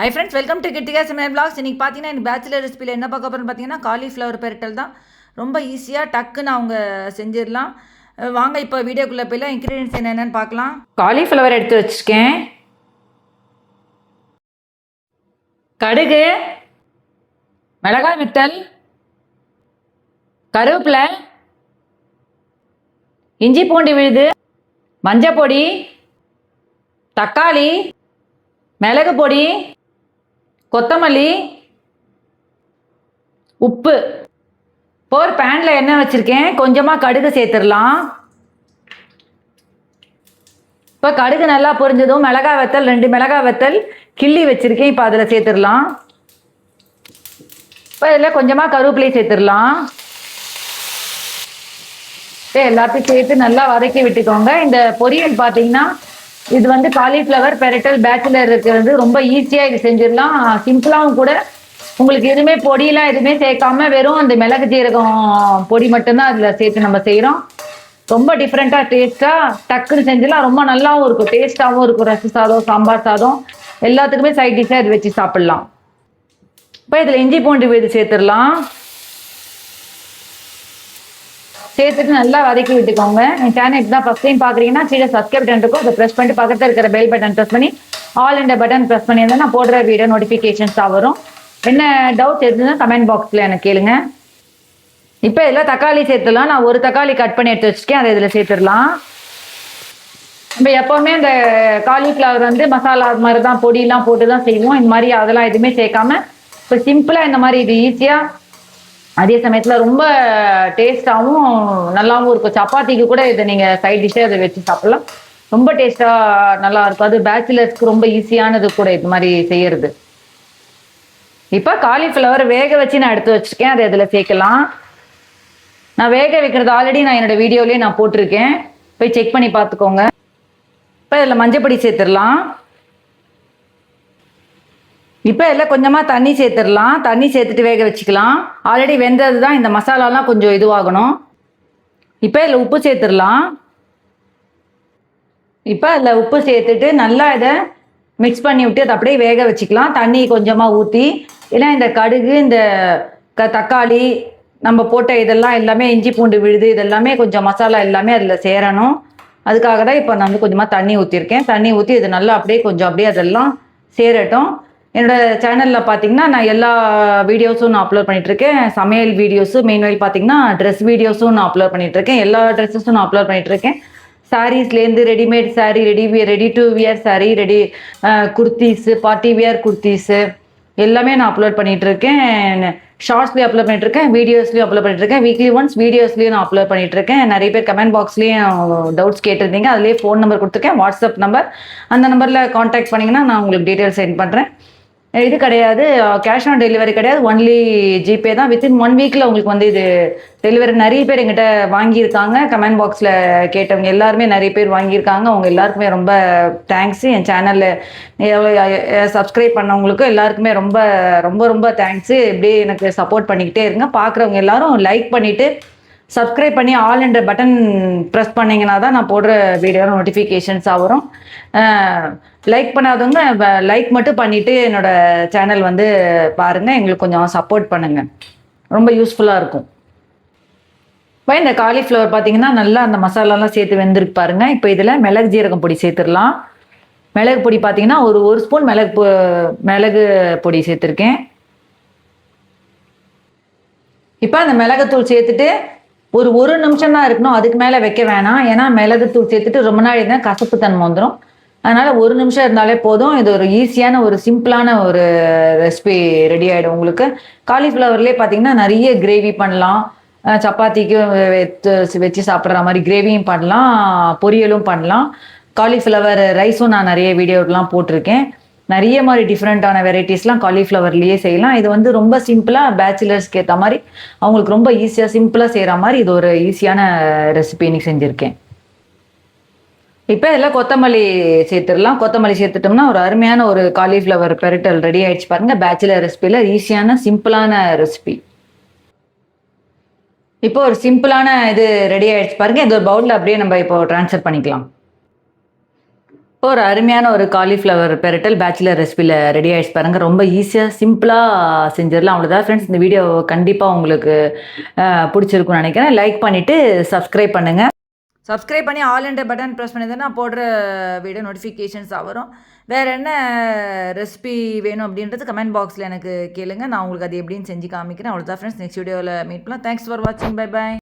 High friends, welcome to Krithika சமையல் blogs. இன்றைக்கி பார்த்தீங்கன்னா இந்த பேச்சுலர் ரெசிபியில் என்ன பார்க்க போகிறோன்னு பார்த்தீங்கன்னா காலிஃப்ளவர் பெரட்டல் தான். ரொம்ப ஈஸியாக டக்குன்னு அவங்க செஞ்சிடலாம். வாங்க இப்போ வீடியோக்குள்ளே போயிடலாம். இன்க்ரீடியன்ஸ் என்னென்னு பார்க்கலாம். காலிஃப்ளவர் எடுத்து வச்சுருக்கேன், கடுகு, மிளகாய் வத்தல், கருவேப்பிலை, இஞ்சி பூண்டு விழுது, மஞ்சள் பொடி, தக்காளி, மிளகு பொடி, கொத்தமல்லி, உப்பு. இப்போ ஒரு பேனில் எண்ணெய் வச்சுருக்கேன், கொஞ்சமாக கடுகு சேர்த்துடலாம். இப்போ கடுகு நல்லா பொரிஞ்சதும் மிளகாய் வத்தல் 2 மிளகாய் வத்தல் கிள்ளி வச்சுருக்கேன், இப்போ அதில் சேர்த்துடலாம். இப்போ இதில் கொஞ்சமாக கருவேப்பிலை சேர்த்துடலாம். இப்போ எல்லாத்தையும் சேர்த்து நல்லா வதக்கி விட்டுக்கோங்க. இந்த பொரியல் பார்த்தீங்கன்னா இது வந்து காலிஃப்ளவர் பெரட்டல் பேச்சுலருக்கு வந்து ரொம்ப ஈஸியாக இது செஞ்சிடலாம். சிம்பிளாகவும் கூட. உங்களுக்கு எதுவுமே பொடியெலாம் எதுவுமே சேர்க்காம வெறும் அந்த மிளகு ஜீரகம் பொடி மட்டும்தான் அதில் சேர்த்து நம்ம செய்கிறோம். ரொம்ப டிஃப்ரெண்ட்டாக டேஸ்ட்டாக டக்குன்னு செஞ்சிடலாம். ரொம்ப நல்லாவும் இருக்கும், டேஸ்ட்டாகவும் இருக்கும். ரச சாதம், சாம்பார் சாதம் எல்லாத்துக்குமே சைட் டிஷ்ஷாக இது வச்சு சாப்பிட்லாம். இப்போ இதில் இஞ்சி பூண்டு விழுது சேர்த்துடலாம். சேர்த்துட்டு நல்லா வதக்கி விட்டுக்கோங்க. என் சேனல் தான் ஃபஸ்ட் டைம் பார்க்குறீங்கன்னா கீழே சப்ஸ்கிரைப் பட்டன் இருக்கும், அதை ப்ரெஸ் பண்ணிட்டு பக்கத்தில் இருக்கிற பெல் பட்டன் ப்ரெஸ் பண்ணி ஆல் இந்த பட்டன் ப்ரெஸ் பண்ணி இருந்தால் நான் போடுற வீடியோ நோட்டிஃபிகேஷன்ஸாக வரும். என்ன டவுட்ஸ் எதுனா கமெண்ட் பாக்ஸில் எனக்கு கேளுங்க. இப்போ இதில் தக்காளி சேர்த்துடலாம். நான் ஒரு தக்காளி கட் பண்ணி எடுத்து வச்சுருக்கேன், அதை இதில் சேர்த்துடலாம். நம்ம எப்போவுமே இந்த காலிஃப்ளவர் வந்து மசாலா அது மாதிரி தான் பொடியெலாம் போட்டு தான் செய்வோம். இந்த மாதிரி அதெல்லாம் எதுவுமே சேர்க்காம இப்போ சிம்பிளாக இந்த மாதிரி இது ஈஸியாக அதே சமயத்தில் ரொம்ப டேஸ்ட்டாகவும் நல்லாவும் இருக்கும். சப்பாத்திக்கு கூட இதை நீங்கள் சைட் டிஷ்ஷாக அதை வச்சு சாப்பிட்லாம். ரொம்ப டேஸ்ட்டாக நல்லா இருக்கும். அது பேச்சுலர்ஸ்க்கு ரொம்ப ஈஸியானது கூட இது மாதிரி செய்யறது. இப்போ காலிஃப்ளவர் வேக வச்சு நான் எடுத்து வச்சுருக்கேன், அதை இதில் சேர்க்கலாம். நான் வேக வைக்கிறது ஆல்ரெடி நான் என்னோடய வீடியோலேயே நான் போட்டிருக்கேன், போய் செக் பண்ணி பார்த்துக்கோங்க. இப்போ இதில் மஞ்சப்பொடி சேர்த்துடலாம். இப்போ இதில் கொஞ்சமாக தண்ணி சேர்த்துடலாம். தண்ணி சேர்த்துட்டு வேக வச்சுக்கலாம். ஆல்ரெடி வெந்தது தான், இந்த மசாலாலாம் கொஞ்சம் இதுவாகணும். இப்போ இதில் உப்பு சேர்த்துடலாம். இப்போ அதில் உப்பு சேர்த்துட்டு நல்லா இதை மிக்ஸ் பண்ணி விட்டு அதை அப்படியே வேக வச்சுக்கலாம். தண்ணி கொஞ்சமாக ஊற்றி. ஏன்னா இந்த கடுகு, இந்த தக்காளி நம்ம போட்ட இதெல்லாம் எல்லாமே இஞ்சி பூண்டு விழுது இதெல்லாமே கொஞ்சம் மசாலா எல்லாமே அதில் சேரணும். அதுக்காக தான் இப்போ நான் வந்து கொஞ்சமாக தண்ணி ஊற்றிருக்கேன். தண்ணி ஊற்றி இது நல்லா அப்படியே கொஞ்சம் அப்படியே அதெல்லாம் சேரட்டும். என்னோடய சேனலில் பார்த்தீங்கன்னா நான் எல்லா வீடியோஸும் நான் அப்லோட் பண்ணிகிட்ருக்கேன். சமையல் வீடியோஸும் மெயின்வைல் பார்த்தீங்கன்னா ட்ரெஸ் வீடியோஸும் நான் அப்லோட் பண்ணிகிட்ருக்கேன். எல்லா ட்ரெஸ்ஸஸும் நான் அப்லோட் பண்ணிகிட்ருக்கேன். சாரீஸ்லேருந்து readymade sari, ready to wear sari, kurtis, party wear kurtis எல்லாமே நான் அப்லோட் பண்ணிகிட்ருக்கேன். ஷார்ட்ஸ்லேயும் அப்லோட் பண்ணிகிட்ருக்கேன், வீடியோஸ்லேயும் அப்லோட் பண்ணிகிட்ருக்கேன். வீக்லி ஒன்ஸ் வீடியோஸ்லேயும் நான் அப்லோட் பண்ணிகிட்ருக்கேன். நிறைய பேர் கமெண்ட் பாக்ஸ்லேயும் டவுட்ஸ் கேட்டிருந்தீங்க. அதுலேயே ஃபோன் நம்பர் கொடுத்துருக்கேன், வாட்ஸ்அப் நம்பர். அந்த நம்பரில் காண்டாக்ட் பண்ணிங்கன்னா நான் உங்களுக்கு டீட்டெயில்ஸ் சென்ட் பண்ணுறேன். இது கிடையாது, கேஷ் ஆன் டெலிவரி கிடையாது, ஒன்லி ஜிபே தான். வித்தின் 1 வீக்கில் உங்களுக்கு வந்து இது டெலிவரி. நிறைய பேர் எங்கிட்ட வாங்கியிருக்காங்க. கமெண்ட் பாக்ஸில் கேட்டவங்க எல்லாருமே நிறைய பேர் வாங்கியிருக்காங்க. அவங்க எல்லாருக்குமே ரொம்ப தேங்க்ஸு. என் சேனலில் எவ்வளோ சப்ஸ்கிரைப் பண்ணவங்களுக்கும் எல்லாருக்குமே ரொம்ப ரொம்ப ரொம்ப தேங்க்ஸு. இப்படியே எனக்கு சப்போர்ட் பண்ணிக்கிட்டே இருங்க. பார்க்குறவங்க எல்லாரும் லைக் பண்ணிவிட்டு சப்ஸ்கிரைப் பண்ணி ஆல் என்ற பட்டன் ப்ரெஸ் பண்ணிங்கன்னா தான் நான் போடுற வீடியோ நோட்டிஃபிகேஷன்ஸாக வரும். லைக் பண்ணாதவங்க லைக் மட்டும் பண்ணிவிட்டு என்னோடய சேனல் வந்து பாருங்கள். எங்களுக்கு கொஞ்சம் சப்போர்ட் பண்ணுங்கள், ரொம்ப யூஸ்ஃபுல்லாக இருக்கும். இப்போ இந்த காலிஃப்ளவர் பார்த்தீங்கன்னா நல்லா அந்த மசாலாலாம் சேர்த்து வெந்திருக்கு பாருங்கள். இப்போ இதில் மிளகு ஜீரகம் பொடி சேர்த்துடலாம். மிளகு பொடி பார்த்தீங்கன்னா ஒரு ஸ்பூன் மிளகு பொடி சேர்த்துருக்கேன். இப்போ அந்த மிளகுத்தூள் சேர்த்துட்டு ஒரு நிமிஷம் தான் இருக்கணும், அதுக்கு மேலே வைக்க வேணாம். ஏன்னா மிளகுத்தூள் சேர்த்துட்டு ரொம்ப நாள் இருந்தால் கசப்பு தன்மை வந்துடும். அதனால் 1 நிமிஷம் இருந்தாலே போதும். இது ஒரு ஈஸியான ஒரு சிம்பிளான ஒரு ரெசிபி ரெடி ஆகிடும் உங்களுக்கு. காலிஃப்ளவர்லேயே பார்த்தீங்கன்னா நிறைய கிரேவி பண்ணலாம். சப்பாத்திக்கு வச்சு சாப்பிட்ற மாதிரி கிரேவியும் பண்ணலாம், பொரியலும் பண்ணலாம். காலிஃப்ளவர் ரைஸும் நான் நிறைய வீடியோலாம் போட்டிருக்கேன். நிறைய மாதிரி டிஃப்ரெண்ட்டான வெரைட்டிஸ்லாம் காலிஃப்ளவர்லேயே செய்யலாம். இது வந்து ரொம்ப சிம்பிளாக பேச்சுலர்ஸ்க்கு ஏற்ற மாதிரி அவங்களுக்கு ரொம்ப ஈஸியாக சிம்பிளாக செய்கிற மாதிரி இது ஒரு ஈஸியான ரெசிபி இன்னைக்கு செஞ்சுருக்கேன். இப்போ இதில் கொத்தமல்லி சேர்த்துடலாம். கொத்தமல்லி சேர்த்துட்டோம்னா ஒரு அருமையான ஒரு காலிஃப்ளவர் பெரட்டல் ரெடி ஆகிடுச்சு பாருங்கள். பேச்சுலர் ரெசிபியில் ஈஸியான சிம்பிளான ரெசிபி. இப்போ ஒரு சிம்பிளான இது ரெடி ஆகிடுச்சு பாருங்கள். இது ஒரு பவுலில் அப்படியே நம்ம இப்போ ட்ரான்ஸ்ஃபர் பண்ணிக்கலாம். ஒரு அருமையான ஒரு காலிஃப்ளவர் பெரட்டல் பேச்சுலர் ரெசிபியில் ரெடி ஆகிடுச்சு பாருங்கள். ரொம்ப ஈஸியாக சிம்பிளாக செஞ்சிடலாம். அவ்வளோதான் ஃப்ரெண்ட்ஸ். இந்த வீடியோ கண்டிப்பாக உங்களுக்கு பிடிச்சிருக்குன்னு நினைக்கிறேன். லைக் பண்ணிவிட்டு சப்ஸ்கிரைப் பண்ணுங்கள். சப்ஸ்கிரைப் பண்ணி ஆல் என்ற பட்டன் ப்ரெஸ் பண்ணி நான் போடுற வீடியோ நோட்டிஃபிகேஷன்ஸாக வரும். வேறு என்ன ரெசிபி வேணும் அப்படின்றது கமெண்ட் பாக்ஸில் எனக்கு கேளுங்க. நான் உங்களுக்கு அது எப்படின்னு செஞ்சு காமிக்கிறேன். அவ்வளோதான் ஃப்ரெண்ட்ஸ். நெக்ஸ்ட் வீடியோவில் மீட் பண்ணலாம். தேங்க்ஸ் ஃபார் வாட்சிங். Bye bye.